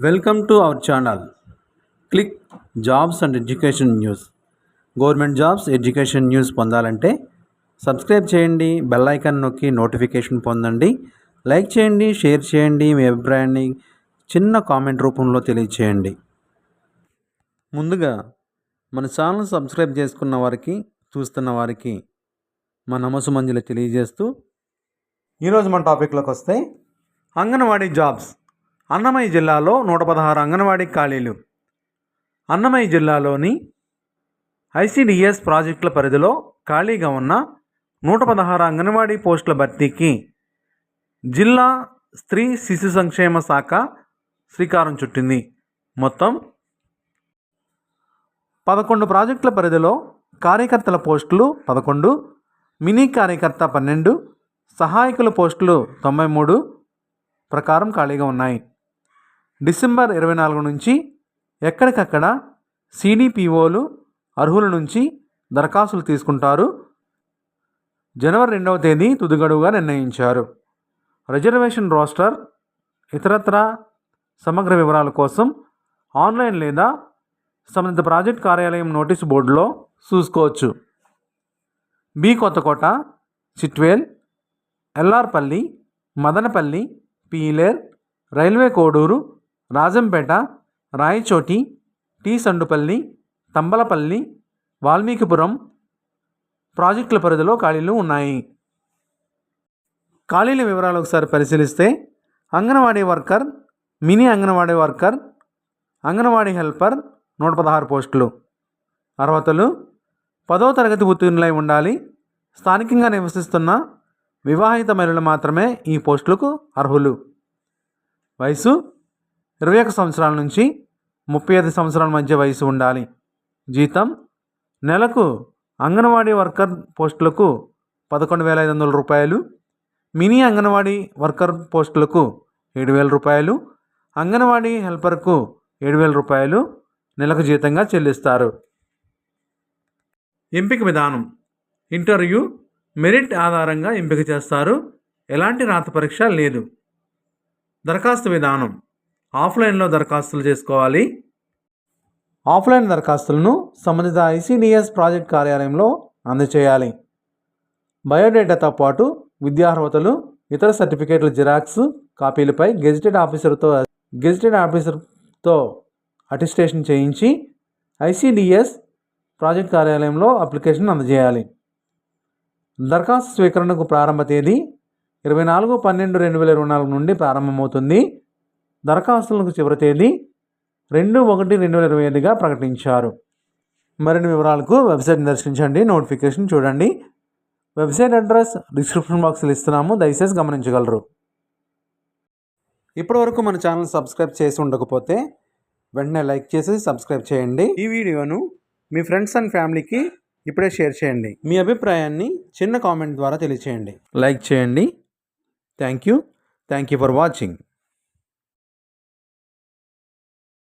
Welcome to our channel. Click jobs and education news. Government jobs education news పొందాలంటే subscribe చేయండి, bell icon నొక్కి notification పొందండి. Like చేయండి, share చేయండి, మీ అభిప్రాయాన్ని చిన్న కామెంట్ రూపంలో తెలియచేయండి. ముందుగా మన ఛానల్ సబ్స్క్రైబ్ చేసుకున్న వారికి, చూస్తున్న వారికి మా నమస్సుమంజలి తెలియజేస్తూ ఈరోజు మన టాపిక్లోకి వస్తే అంగన్వాడీ జాబ్స్. అన్నమయ్య జిల్లాలో 116 అంగన్వాడీ ఖాళీలు. అన్నమయ్య జిల్లాలోని ఐసిడిఎస్ ప్రాజెక్టుల పరిధిలో ఖాళీగా ఉన్న 116 అంగన్వాడీ పోస్టుల భర్తీకి జిల్లా స్త్రీ శిశు సంక్షేమ శాఖ శ్రీకారం చుట్టింది. మొత్తం 11 ప్రాజెక్టుల పరిధిలో కార్యకర్తల పోస్టులు 11, మినీ కార్యకర్త 12, సహాయకుల పోస్టులు 93 ప్రకారం ఖాళీగా ఉన్నాయి. డిసెంబర్ 24 నుంచి ఎక్కడికక్కడ సిడిపిఓలు అర్హుల నుంచి దరఖాస్తులు తీసుకుంటారు. జనవరి 2వ తేదీ తుది గడువుగా నిర్ణయించారు. రిజర్వేషన్ రోస్టర్ ఇతరత్ర సమగ్ర వివరాల కోసం ఆన్లైన్ లేదా సంబంధిత ప్రాజెక్ట్ కార్యాలయం నోటీసు బోర్డులో చూసుకోవచ్చు. బి కొత్తకోట, చిట్వేల్, ఎల్ఆర్పల్లి, మదనపల్లి, పీలేర్, రైల్వే కోడూరు, రాజంపేట, రాయచోటి, టీ సండుపల్లి, తంబలపల్లి, వాల్మీకిపురం ప్రాజెక్టుల పరిధిలో ఖాళీలు ఉన్నాయి. ఖాళీల వివరాలు ఒకసారి పరిశీలిస్తే anganwadi worker, mini anganwadi worker, anganwadi helper 116 పోస్టులు. అర్హతలు: 10వ తరగతి ఉత్తీర్ణులై ఉండాలి. స్థానికంగా నివసిస్తున్న వివాహిత మహిళలు మాత్రమే ఈ పోస్టులకు అర్హులు. వయసు 21 సంవత్సరాల నుంచి 35 సంవత్సరాల మధ్య వయసు ఉండాలి. జీతం: నెలకు అంగన్వాడీ వర్కర్ పోస్టులకు 11,500 రూపాయలు, మినీ అంగన్వాడీ వర్కర్ పోస్టులకు 7,000 రూపాయలు, అంగన్వాడీ హెల్పర్కు 7,000 రూపాయలు నెలకు జీతంగా చెల్లిస్తారు. ఎంపిక విధానం: ఇంటర్వ్యూ, మెరిట్ ఆధారంగా ఎంపిక చేస్తారు. ఎలాంటి రాత పరీక్ష లేదు. దరఖాస్తు విధానం: ఆఫ్లైన్లో దరఖాస్తులు చేసుకోవాలి. ఆఫ్లైన్ దరఖాస్తులను సంబంధిత ఐసిడిఎస్ ప్రాజెక్ట్ కార్యాలయంలో అందజేయాలి. బయోడేటాతో పాటు విద్యార్హతలు, ఇతర సర్టిఫికేట్ల జిరాక్స్ కాపీలపై గెజిటెడ్ ఆఫీసర్తో అటెస్టేషన్ చేయించి ఐసిడిఎస్ ప్రాజెక్ట్ కార్యాలయంలో అప్లికేషన్ అందజేయాలి. దరఖాస్తు స్వీకరణకు ప్రారంభ తేదీ 24/12/2024 నుండి ప్రారంభమవుతుంది. దరఖాస్తులకు చివరి తేదీ 2/1/2025గా ప్రకటించారు. మరిన్ని వివరాలకు వెబ్సైట్ని దర్శించండి, నోటిఫికేషన్ చూడండి. వెబ్సైట్ అడ్రస్ డిస్క్రిప్షన్ బాక్స్లో ఇస్తున్నాము, దయచేసి గమనించగలరు. ఇప్పటివరకు మన ఛానల్ సబ్స్క్రైబ్ చేసి ఉండకపోతే వెంటనే లైక్ చేసి సబ్స్క్రైబ్ చేయండి. ఈ వీడియోను మీ ఫ్రెండ్స్ అండ్ ఫ్యామిలీకి ఇప్పుడే షేర్ చేయండి. మీ అభిప్రాయాన్ని చిన్న కామెంట్ ద్వారా తెలియచేయండి. లైక్ చేయండి. Thank you for watching.